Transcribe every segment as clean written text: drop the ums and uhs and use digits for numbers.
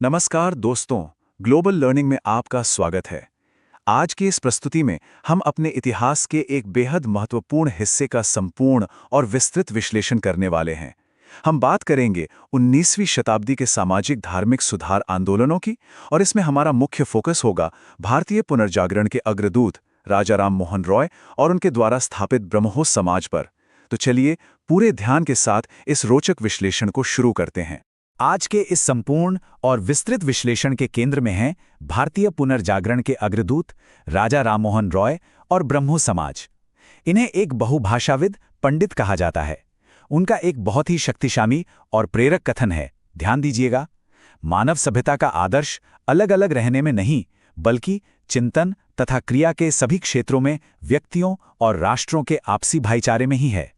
नमस्कार दोस्तों, global learning में आपका स्वागत है। आज की इस प्रस्तुति में हम अपने इतिहास के एक बेहद महत्वपूर्ण हिस्से का संपूर्ण और विस्तृत विश्लेषण करने वाले हैं। हम बात करेंगे 19वीं शताब्दी के सामाजिक धार्मिक सुधार आंदोलनों की, और इसमें हमारा मुख्य फोकस होगा भारतीय पुनर्जागरण के अग्रदूत राजा राम मोहन रॉय और उनके द्वारा स्थापित ब्रह्मो समाज पर। तो चलिए पूरे ध्यान के साथ इस रोचक विश्लेषण को शुरू करते हैं। आज के इस संपूर्ण और विस्तृत विश्लेषण के केंद्र में हैं भारतीय पुनर्जागरण के अग्रदूत राजा राममोहन रॉय और ब्रह्मो समाज। इन्हें एक बहुभाषाविद पंडित कहा जाता है। उनका एक बहुत ही शक्तिशाली और प्रेरक कथन है, ध्यान दीजिएगा, मानव सभ्यता का आदर्श अलग अलग रहने में नहीं, बल्कि चिंतन तथा क्रिया के सभी क्षेत्रों में व्यक्तियों और राष्ट्रों के आपसी भाईचारे में ही है।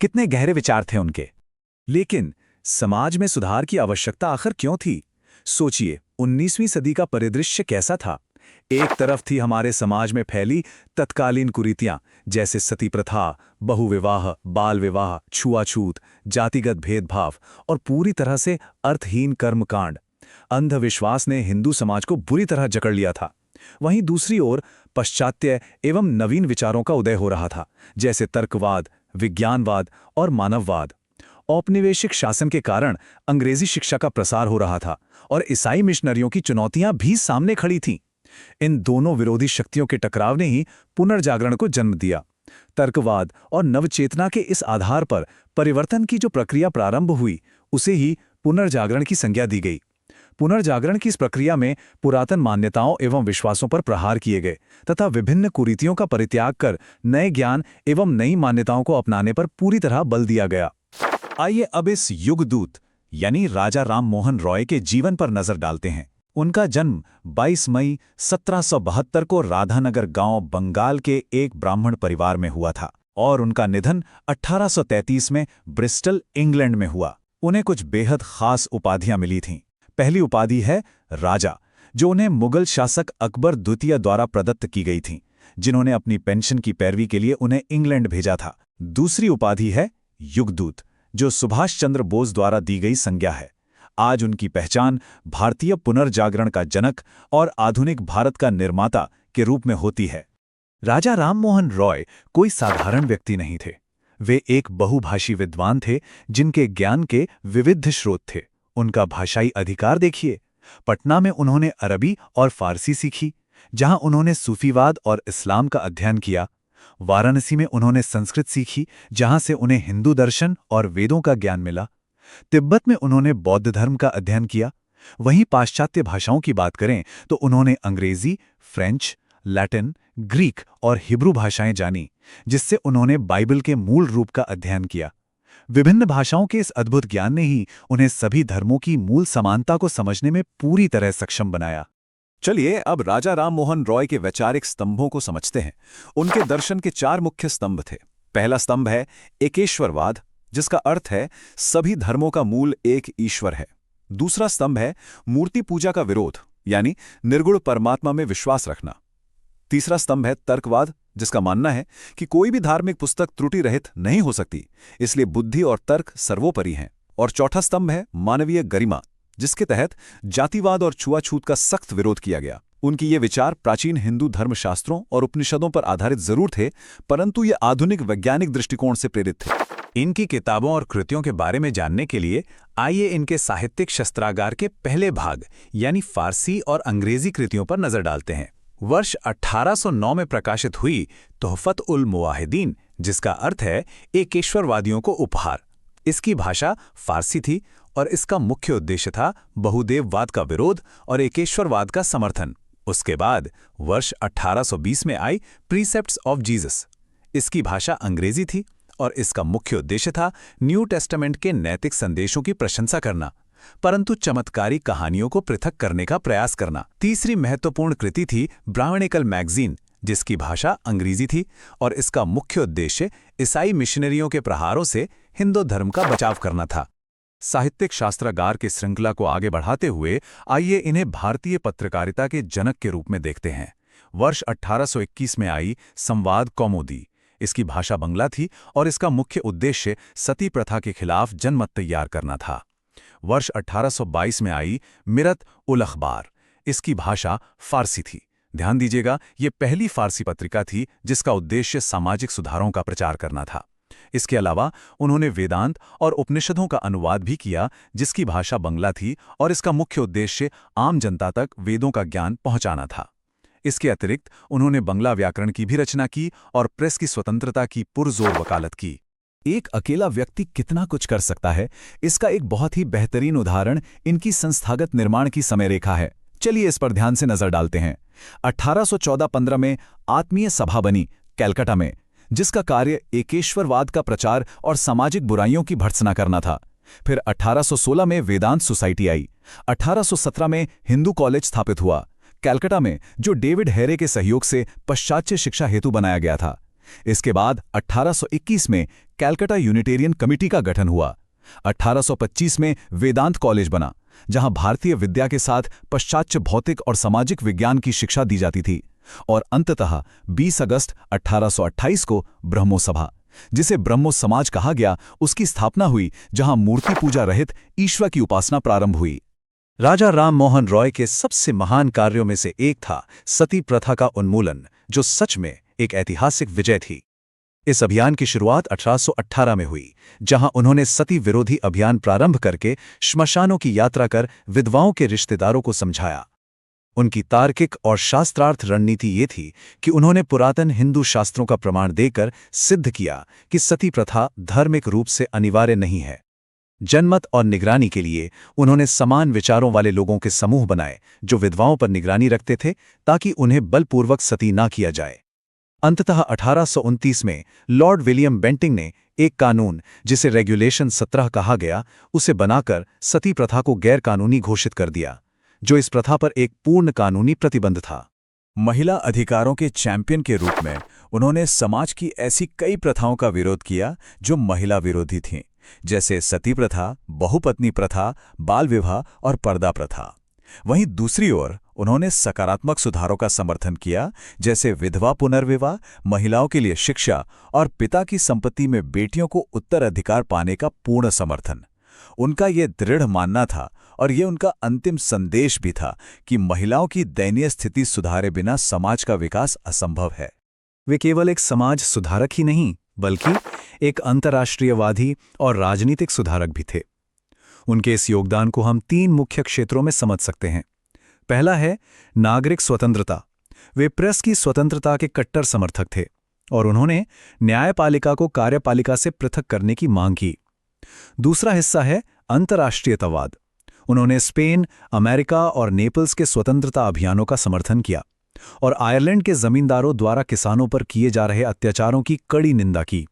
कितने गहरे विचार थे उनके। लेकिन समाज में सुधार की आवश्यकता आखिर क्यों थी? सोचिए, 19वीं सदी का परिदृश्य कैसा था? एक तरफ थी हमारे समाज में फैली तत्कालीन कुरीतियां, जैसे सती प्रथा, बहुविवाह, बाल विवाह, छुआछूत, जातिगत भेदभाव और पूरी तरह से अर्थहीन कर्मकांड। अंधविश्वास ने हिंदू समाज को बुरी तरह जकड़ लिया था। वहीं दूसरी ओर पाश्चात्य एवं नवीन विचारों का उदय हो रहा था, जैसे तर्कवाद, विज्ञानवाद और मानववाद। औपनिवेशिक शासन के कारण अंग्रेजी शिक्षा का प्रसार हो रहा था और ईसाई मिशनरियों की चुनौतियां भी सामने खड़ी थीं। इन दोनों विरोधी शक्तियों के टकराव ने ही पुनर्जागरण को जन्म दिया। तर्कवाद और नवचेतना के इस आधार पर परिवर्तन की जो प्रक्रिया प्रारंभ हुई, उसे ही पुनर्जागरण की संज्ञा दी गई। पुनर्जागरण की इस प्रक्रिया में पुरातन मान्यताओं एवं विश्वासों पर प्रहार किए गए तथा विभिन्न कुरीतियों का परित्याग कर नए ज्ञान एवं नई मान्यताओं को अपनाने पर पूरी तरह बल दिया गया। आइए अब इस युगदूत यानी राजा राम मोहन रॉय के जीवन पर नजर डालते हैं। उनका जन्म 22 मई 1772 को राधानगर गांव बंगाल के एक ब्राह्मण परिवार में हुआ था और उनका निधन 1833 में ब्रिस्टल, इंग्लैंड में हुआ। उन्हें कुछ बेहद खास उपाधियां मिली थीं। पहली उपाधि है राजा, जो उन्हें मुगल शासक अकबर द्वितीय द्वारा प्रदत्त की गई थी, जिन्होंने अपनी पेंशन की पैरवी के लिए उन्हें इंग्लैंड भेजा था। दूसरी उपाधि है युगदूत, जो सुभाष चंद्र बोस द्वारा दी गई संज्ञा है। आज उनकी पहचान भारतीय पुनर्जागरण का जनक और आधुनिक भारत का निर्माता के रूप में होती है। राजा राम मोहन रॉय कोई साधारण व्यक्ति नहीं थे। वे एक बहुभाषी विद्वान थे, जिनके ज्ञान के विविध स्रोत थे। उनका भाषाई अधिकार देखिए। पटना में उन्होंने अरबी और फारसी सीखी, जहां उन्होंने सूफीवाद और इस्लाम का अध्ययन किया। वाराणसी में उन्होंने संस्कृत सीखी, जहां से उन्हें हिंदू दर्शन और वेदों का ज्ञान मिला। तिब्बत में उन्होंने बौद्ध धर्म का अध्ययन किया। वहीं पाश्चात्य भाषाओं की बात करें तो उन्होंने अंग्रेजी, फ्रेंच, लैटिन, ग्रीक और हिब्रू भाषाएं जानी, जिससे उन्होंने बाइबल के मूल रूप का अध्ययन किया। विभिन्न भाषाओं के इस अद्भुत ज्ञान ने ही उन्हें सभी धर्मों की मूल समानता को समझने में पूरी तरह सक्षम बनाया। चलिए अब राजा राम मोहन रॉय के वैचारिक स्तंभों को समझते हैं। उनके दर्शन के 4 मुख्य स्तंभ थे। पहला स्तंभ है एकेश्वरवाद, जिसका अर्थ है सभी धर्मों का मूल एक ईश्वर है। दूसरा स्तंभ है मूर्ति पूजा का विरोध, यानी निर्गुण परमात्मा में विश्वास रखना। तीसरा स्तंभ है तर्कवाद, जिसका मानना है कि कोई भी धार्मिक पुस्तक त्रुटि रहित नहीं हो सकती, इसलिए बुद्धि और तर्क सर्वोपरि हैं। और चौथा स्तंभ है मानवीय गरिमा, जिसके तहत जातिवाद और छुआछूत का सख्त विरोध किया गया। उनकी ये विचार प्राचीन हिंदू धर्मशास्त्रों और उपनिषदों पर आधारित जरूर थे, परंतु ये आधुनिक वैज्ञानिक दृष्टिकोण से प्रेरित थे। इनकी किताबों और कृतियों के बारे में जानने के लिए आइए इनके साहित्यिक शस्त्रागार के पहले भाग यानी फारसी और अंग्रेजी कृतियों पर नजर डालते हैं। वर्ष 1809 में प्रकाशित हुई तोहफत उल मुवाहिदीन, जिसका अर्थ है एकेश्वरवादियों को उपहार। इसकी भाषा फारसी थी और इसका मुख्य उद्देश्य था बहुदेववाद का विरोध और एकेश्वरवाद का समर्थन। उसके बाद वर्ष 1820 में आई प्रीसेप्ट्स ऑफ जीसस। इसकी भाषा अंग्रेजी थी और इसका मुख्य उद्देश्य था न्यू टेस्टामेंट के नैतिक संदेशों की प्रशंसा करना, परंतु चमत्कारी कहानियों को पृथक करने का प्रयास करना। तीसरी महत्वपूर्ण कृति थी ब्राह्मणिकल मैगजीन, जिसकी भाषा अंग्रेजी थी और इसका मुख्य उद्देश्य ईसाई मिशनरियों के प्रहारों से हिंदू धर्म का बचाव करना था। साहित्यिक शास्त्रागार की श्रृंखला को आगे बढ़ाते हुए आइए इन्हें भारतीय पत्रकारिता के जनक के रूप में देखते हैं। वर्ष 1821 में आई संवाद कौमुदी। इसकी भाषा बंगला थी और इसका मुख्य उद्देश्य सती प्रथा के खिलाफ जनमत तैयार करना था। वर्ष 1822 में आई मिरत उल अखबार। इसकी भाषा फारसी थी। ध्यान दीजिएगा, ये पहली फारसी पत्रिका थी जिसका उद्देश्य सामाजिक सुधारों का प्रचार करना था। इसके अलावा उन्होंने वेदांत और उपनिषदों का अनुवाद भी किया, जिसकी भाषा बंगला थी, और इसका मुख्य उद्देश्य आम जनता तक वेदों का ज्ञान पहुंचाना था। इसके अतिरिक्त उन्होंने बंगला व्याकरण की भी रचना की और प्रेस की स्वतंत्रता की पुरजोर वकालत की। एक अकेला व्यक्ति कितना कुछ कर सकता है, इसका एक बहुत ही बेहतरीन उदाहरण इनकी संस्थागत निर्माण की समयरेखा है। चलिए इस पर ध्यान से नजर डालते हैं। 1814-15 में आत्मीय सभा बनी कैलकाटा में, जिसका कार्य एकेश्वरवाद का प्रचार और सामाजिक बुराइयों की भर्त्सना करना था। फिर 1816 में वेदांत सोसाइटी आई। 1817 में हिंदू कॉलेज स्थापित हुआ कैलकाटा में, जो डेविड हेरे के सहयोग से पाश्चात्य शिक्षा हेतु बनाया गया था। इसके बाद 1821 में कैलकाटा यूनिटेरियन कमिटी का गठन हुआ। 1825 में वेदांत कॉलेज बना, जहां भारतीय विद्या के साथ पाश्चात्य भौतिक और सामाजिक विज्ञान की शिक्षा दी जाती थी। और अंततः 20 अगस्त 1828 को ब्रह्मो सभा, जिसे ब्रह्मो समाज कहा गया, उसकी स्थापना हुई, जहां मूर्ति पूजा रहित ईश्वर की उपासना प्रारंभ हुई। राजा राम मोहन रॉय के सबसे महान कार्यों में से एक था सती प्रथा का उन्मूलन, जो सच में एक ऐतिहासिक विजय थी। इस अभियान की शुरुआत 1818 में हुई, जहां उन्होंने सती विरोधी अभियान प्रारंभ करके श्मशानों की यात्रा कर विधवाओं के रिश्तेदारों को समझाया। उनकी तार्किक और शास्त्रार्थ रणनीति ये थी कि उन्होंने पुरातन हिंदू शास्त्रों का प्रमाण देकर सिद्ध किया कि सती प्रथा धार्मिक रूप से अनिवार्य नहीं है। जनमत और निगरानी के लिए उन्होंने समान विचारों वाले लोगों के समूह बनाए, जो विधवाओं पर निगरानी रखते थे, ताकि उन्हें बलपूर्वक सती ना किया जाए। अंततः 1829 में लॉर्ड विलियम बेंटिंग ने एक कानून, जिसे रेगुलेशन 17 कहा गया, उसे बनाकर सती प्रथा को गैर कानूनी घोषित कर दिया, जो इस प्रथा पर एक पूर्ण कानूनी प्रतिबंध था। महिला अधिकारों के चैंपियन के रूप में उन्होंने समाज की ऐसी कई प्रथाओं का विरोध किया जो महिला विरोधी थीं, जैसे सती प्रथा, बहुपत्नी प्रथा, बाल विवाह और पर्दा प्रथा। वहीं दूसरी ओर उन्होंने सकारात्मक सुधारों का समर्थन किया, जैसे विधवा पुनर्विवाह, महिलाओं के लिए शिक्षा और पिता की संपत्ति में बेटियों को उत्तराधिकार पाने का पूर्ण समर्थन। उनका ये दृढ़ मानना था, और ये उनका अंतिम संदेश भी था, कि महिलाओं की दयनीय स्थिति सुधारे बिना समाज का विकास असंभव है। वे केवल एक समाज सुधारक ही नहीं, बल्कि एक अंतर्राष्ट्रीयवादी और राजनीतिक सुधारक भी थे। उनके इस योगदान को हम 3 मुख्य क्षेत्रों में समझ सकते हैं। पहला है नागरिक स्वतंत्रता। वे प्रेस की स्वतंत्रता के कट्टर समर्थक थे, और उन्होंने न्यायपालिका को कार्यपालिका से पृथक करने की मांग की। दूसरा हिस्सा है अंतर्राष्ट्रीयतावाद। उन्होंने स्पेन, अमेरिका और नेपल्स के स्वतंत्रता अभियानों का समर्थन किया, और आयरलैंड के जमींदारों द्वारा किसानों पर किए जा रहे अत्याचारों की कड़ी निंदा की।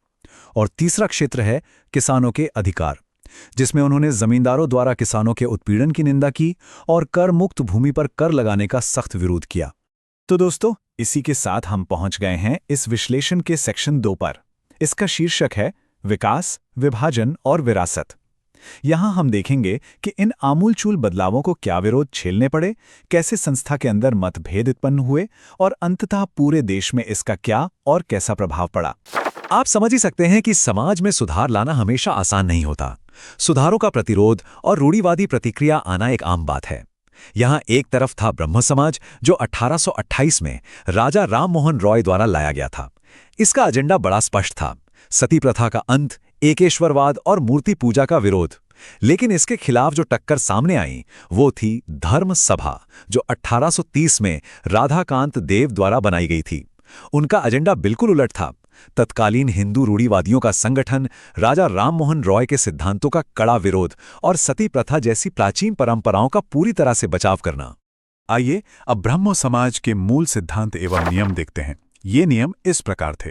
और तीसरा क्षेत्र है किसानों के अधिकार, जिसमें उन्होंने जमींदारों द्वारा किसानों के उत्पीड़न की निंदा की और कर मुक्त भूमि पर कर लगाने का सख्त विरोध किया। तो दोस्तों, इसी के साथ हम पहुंच गए हैं इस विश्लेषण के सेक्शन 2 पर। इसका शीर्षक है विकास, विभाजन और विरासत। यहां हम देखेंगे कि इन आमूलचूल बदलावों को क्या विरोध झेलने पड़े, कैसे संस्था के अंदर मतभेद उत्पन्न हुए, और अंततः पूरे देश में इसका क्या और कैसा प्रभाव पड़ा। आप समझ ही सकते हैं कि समाज में सुधार लाना हमेशा आसान नहीं होता। सुधारों का प्रतिरोध और रूढ़िवादी प्रतिक्रिया आना एक आम बात है। यहां एक तरफ था ब्रह्म समाज, जो 1828 में राजा राम मोहन रॉय द्वारा लाया गया था। इसका एजेंडा बड़ा स्पष्ट था: सती प्रथा का अंत, एकेश्वरवाद और मूर्ति पूजा का विरोध। लेकिन इसके खिलाफ जो टक्कर सामने आई, वो थी धर्म सभा, जो 1830 में राधाकांत देव द्वारा बनाई गई थी। उनका एजेंडा बिल्कुल उलट था। तत्कालीन हिंदू रूढ़िवादियों का संगठन, राजा राम मोहन रॉय के सिद्धांतों का कड़ा विरोध और सती प्रथा जैसी प्राचीन परंपराओं का पूरी तरह से बचाव करना। आइए अब ब्रह्मो समाज के मूल सिद्धांत एवं नियम देखते हैं। ये नियम इस प्रकार थे।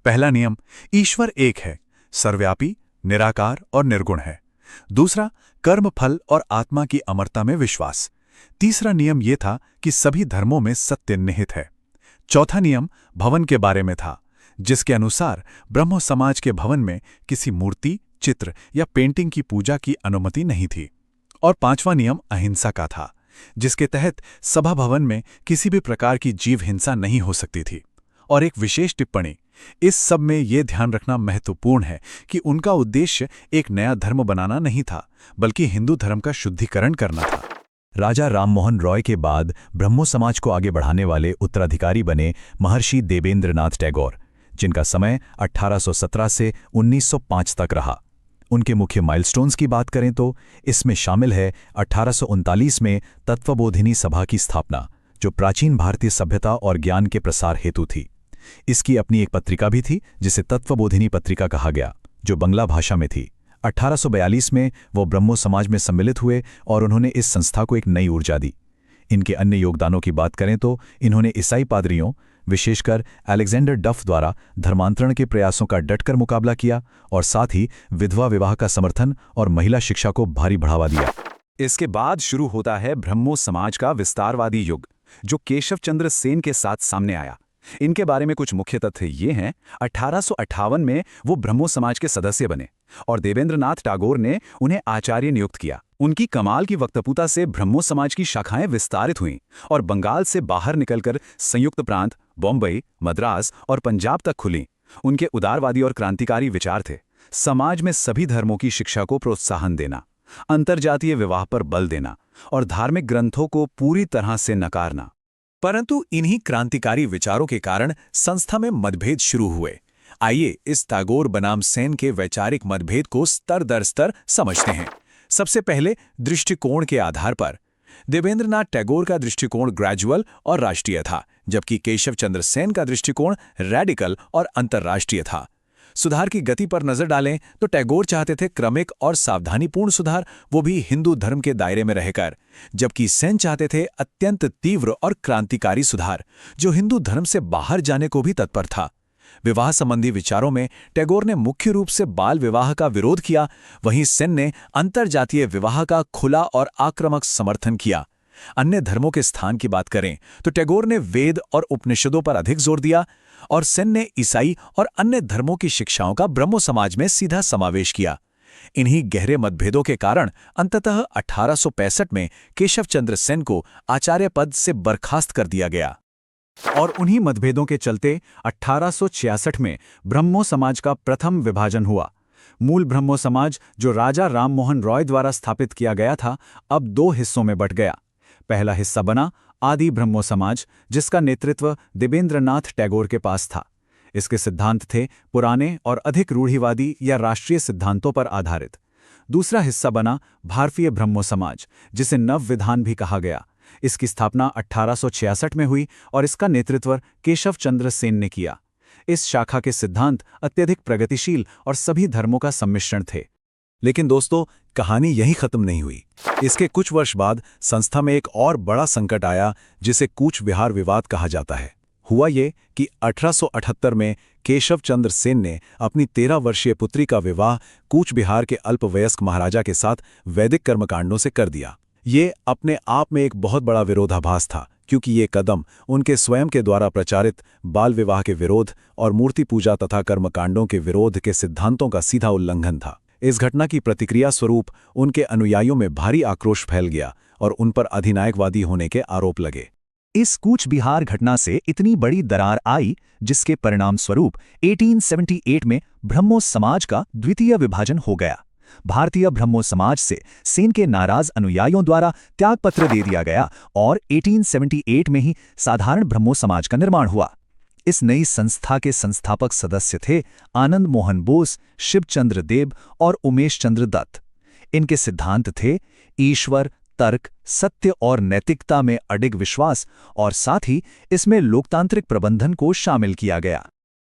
पहला नियम, ईश्वर एक है, सर्वव्यापी, निराकार और निर्गुण है। दूसरा, कर्म फल और आत्मा की अमरता में विश्वास। तीसरा नियम यह था कि सभी धर्मों में सत्य निहित है। चौथा नियम भवन के बारे में था, जिसके अनुसार ब्रह्मो समाज के भवन में किसी मूर्ति, चित्र या पेंटिंग की पूजा की अनुमति नहीं थी। और पांचवा नियम अहिंसा का था, जिसके तहत सभा भवन में किसी भी प्रकार की जीव हिंसा नहीं हो सकती थी। और एक विशेष टिप्पणी इस सब में ये ध्यान रखना महत्वपूर्ण है कि उनका उद्देश्य एक नया धर्म बनाना नहीं था, बल्कि हिंदू धर्म का शुद्धिकरण करना था। राजा राममोहन रॉय के बाद ब्रह्मो समाज को आगे बढ़ाने वाले उत्तराधिकारी बने महर्षि देवेंद्रनाथ टैगोर, जिनका समय 1817 से 1905 तक रहा। उनके मुख्य माइलस्टोन्स की बात करें तो इसमें शामिल है 1839 में तत्वबोधिनी सभा की स्थापना, जो प्राचीन भारतीय सभ्यता और ज्ञान के प्रसार हेतु थी। इसकी अपनी एक पत्रिका भी थी जिसे तत्वबोधिनी पत्रिका कहा गया, जो बंगला भाषा में थी। 1842 में वो ब्रह्मो समाज में सम्मिलित हुए और उन्होंने इस संस्था को एक नई ऊर्जा दी। इनके अन्य योगदानों की बात करें तो इन्होंने ईसाई पादरियों, विशेषकर अलेक्जेंडर डफ द्वारा धर्मांतरण के प्रयासों का डटकर मुकाबला किया और साथ ही विधवा विवाह का समर्थन और महिला शिक्षा को भारी बढ़ावा दिया। इसके बाद शुरू होता है ब्रह्मो समाज का विस्तारवादी युग, जो केशव चंद्र सेन के साथ सामने आया। इनके बारे में कुछ मुख्य तथ्य ये हैं। 1858 में वो ब्रह्मो समाज के सदस्य बने और देवेंद्रनाथ टैगोर ने उन्हें आचार्य नियुक्त किया। उनकी कमाल की वक्तव्यता से ब्रह्मो समाज की शाखाएं विस्तारित हुईं और बंगाल से बाहर निकलकर संयुक्त प्रांत, बॉम्बे, मद्रास और पंजाब तक खुलीं। उनके उदारवादी और क्रांतिकारी विचार थे। समाज में सभी धर्मों की शिक्षा को प्रोत्साहन देना, अंतर्जातीय विवाह पर बल देना और धार्मिक ग्रंथों को पूरी तरह से नकारना। परंतु इन्हीं क्रांतिकारी विचारों के कारण संस्था में मतभेद शुरू हुए। आइए इस टैगोर बनाम सेन के वैचारिक मतभेद को स्तर दर स्तर समझते हैं। सबसे पहले दृष्टिकोण के आधार पर देवेंद्रनाथ टैगोर का दृष्टिकोण ग्रेजुअल और राष्ट्रीय था, जबकि केशव चंद्र सेन का दृष्टिकोण रैडिकल और अंतर्राष्ट्रीय था। सुधार की गति पर नजर डालें तो टैगोर चाहते थे क्रमिक और सावधानीपूर्ण सुधार, वो भी हिंदू धर्म के दायरे में रहकर, जबकि सेन चाहते थे अत्यंत तीव्र और क्रांतिकारी सुधार, जो हिंदू धर्म से बाहर जाने को भी तत्पर था। विवाह संबंधी विचारों में टैगोर ने मुख्य रूप से बाल विवाह का विरोध किया, वहीं सेन ने अंतर्जातीय विवाह का खुला और आक्रामक समर्थन किया। अन्य धर्मों के स्थान की बात करें तो टैगोर ने वेद और उपनिषदों पर अधिक जोर दिया और सेन ने ईसाई और अन्य धर्मों की शिक्षाओं का ब्रह्मो समाज में सीधा समावेश किया। इन्हीं गहरे मतभेदों के कारण अंततः 1865 में केशव चंद्र सेन को आचार्य पद से बर्खास्त कर दिया गया। और उन्हीं मतभेदों के चलते 1866 में ब्रह्मो समाज का प्रथम विभाजन हुआ। मूल ब्रह्मो समाज, जो राजा राममोहन रॉय द्वारा स्थापित किया गया था, अब दो हिस्सों में बंट गया। पहला हिस्सा बना आदि ब्रह्मो समाज, जिसका नेतृत्व देवेंद्रनाथ टैगोर के पास था। इसके सिद्धांत थे पुराने और अधिक रूढ़िवादी या राष्ट्रीय सिद्धांतों पर आधारित। दूसरा हिस्सा बना भारतीय ब्रह्मो समाज, जिसे नव विधान भी कहा गया। इसकी स्थापना 1866 में हुई और इसका नेतृत्व केशव चंद्र सेन ने किया। इस शाखा के सिद्धांत अत्यधिक प्रगतिशील और सभी धर्मों का सम्मिश्रण थे। लेकिन दोस्तों, कहानी यहीं खत्म नहीं हुई। इसके कुछ वर्ष बाद संस्था में एक और बड़ा संकट आया, जिसे कूच विहार विवाद कहा जाता है। हुआ ये कि 1878 में केशव चंद्र सेन ने अपनी 13 वर्षीय पुत्री का विवाह कूच बिहार के अल्पवयस्क महाराजा के साथ वैदिक कर्मकांडों से कर दिया। ये अपने आप में एक बहुत बड़ा विरोधाभास था, क्योंकि ये कदम उनके स्वयं के द्वारा प्रचारित बाल विवाह के विरोध और मूर्ति पूजा तथा कर्मकांडों के विरोध के सिद्धांतों का सीधा उल्लंघन था। इस घटना की प्रतिक्रिया स्वरूप उनके अनुयायियों में भारी आक्रोश फैल गया और उन पर अधिनायकवादी होने के आरोप लगे। इस कूच बिहार घटना से इतनी बड़ी दरार आई, जिसके परिणाम स्वरूप 1878 में ब्रह्मो समाज का द्वितीय विभाजन हो गया। भारतीय ब्रह्मो समाज से सेन के नाराज अनुयायियों द्वारा त्यागपत्र दे दिया गया और 1878 में ही साधारण ब्रह्मो समाज का निर्माण हुआ। इस नई संस्था के संस्थापक सदस्य थे आनंद मोहन बोस, शिवचंद्र देव और उमेश चंद्र दत्त। इनके सिद्धांत थे ईश्वर, तर्क, सत्य और नैतिकता में अडिग विश्वास, और साथ ही इसमें लोकतांत्रिक प्रबंधन को शामिल किया गया।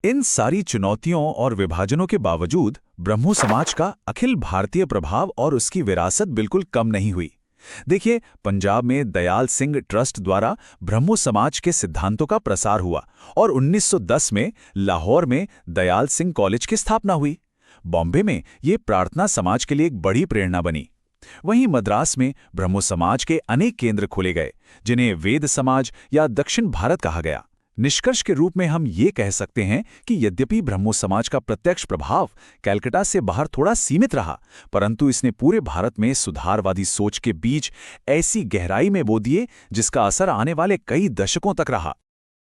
इन सारी चुनौतियों और विभाजनों के बावजूद ब्रह्मो समाज का अखिल भारतीय प्रभाव और उसकी विरासत बिल्कुल कम नहीं हुई। देखिए, पंजाब में दयाल सिंह ट्रस्ट द्वारा ब्रह्मो समाज के सिद्धांतों का प्रसार हुआ और 1910 में लाहौर में दयाल सिंह कॉलेज की स्थापना हुई। बॉम्बे में ये प्रार्थना समाज के लिए एक बड़ी प्रेरणा बनी। वहीं मद्रास में ब्रह्मो समाज के अनेक केंद्र खोले गए, जिन्हें वेद समाज या दक्षिण भारत कहा गया। निष्कर्ष के रूप में हम ये कह सकते हैं कि यद्यपि ब्रह्मो समाज का प्रत्यक्ष प्रभाव कलकत्ता से बाहर थोड़ा सीमित रहा, परंतु इसने पूरे भारत में सुधारवादी सोच के बीच ऐसी गहराई में बो दिए जिसका असर आने वाले कई दशकों तक रहा।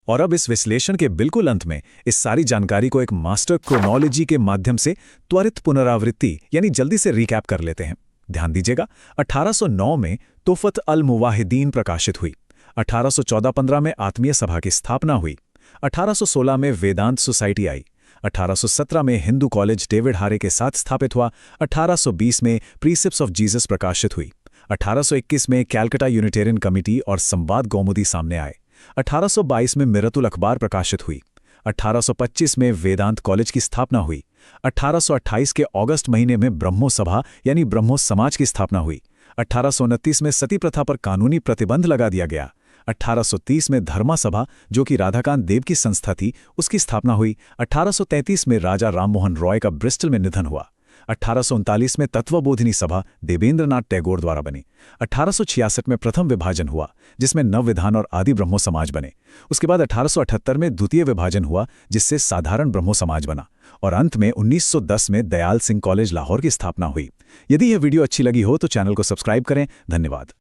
और अब इस विश्लेषण के बिल्कुल अंत में इस सारी जानकारी को एक मास्टर क्रोनोलॉजी के माध्यम से त्वरित पुनरावृत्ति यानी जल्दी से रिकैप कर लेते हैं। ध्यान दीजिएगा, 1809 में तोफत अल मुवाहिदीन प्रकाशित हुई, 1814-15 में आत्मीय सभा की स्थापना हुई, 1816 में वेदांत सोसाइटी आई, 1817 में हिंदू कॉलेज डेविड हारे के साथ स्थापित हुआ, 1820 में प्रीसिप्स ऑफ जीसस प्रकाशित हुई, 1821 में कैलकटा यूनिटेरियन कमिटी और संवाद कौमुदी सामने आए, 1822 में मिरतुल अखबार प्रकाशित हुई, 1825 में वेदांत कॉलेज की स्थापना हुई, 1828 के अगस्त महीने में ब्रह्मो सभा यानी ब्रह्मो समाज की स्थापना हुई, 1829 में सती प्रथा पर कानूनी प्रतिबंध लगा दिया गया, 1830 में धर्मा सभा जो कि राधाकांत देव की संस्था थी उसकी स्थापना हुई, 1833 में राजा राममोहन रॉय का ब्रिस्टल में निधन हुआ, 1839 में तत्वबोधिनी सभा देवेंद्रनाथ टैगोर द्वारा बनी, 1866 में प्रथम विभाजन हुआ जिसमें नव विधान और आदि ब्रह्मो समाज बने। उसके बाद 1878 में द्वितीय विभाजन हुआ जिससे साधारण ब्रह्मो समाज बना और अंत में 1910 में दयाल सिंह कॉलेज लाहौर की स्थापना हुई। यदि यह वीडियो अच्छी लगी हो तो चैनल को सब्सक्राइब करें। धन्यवाद।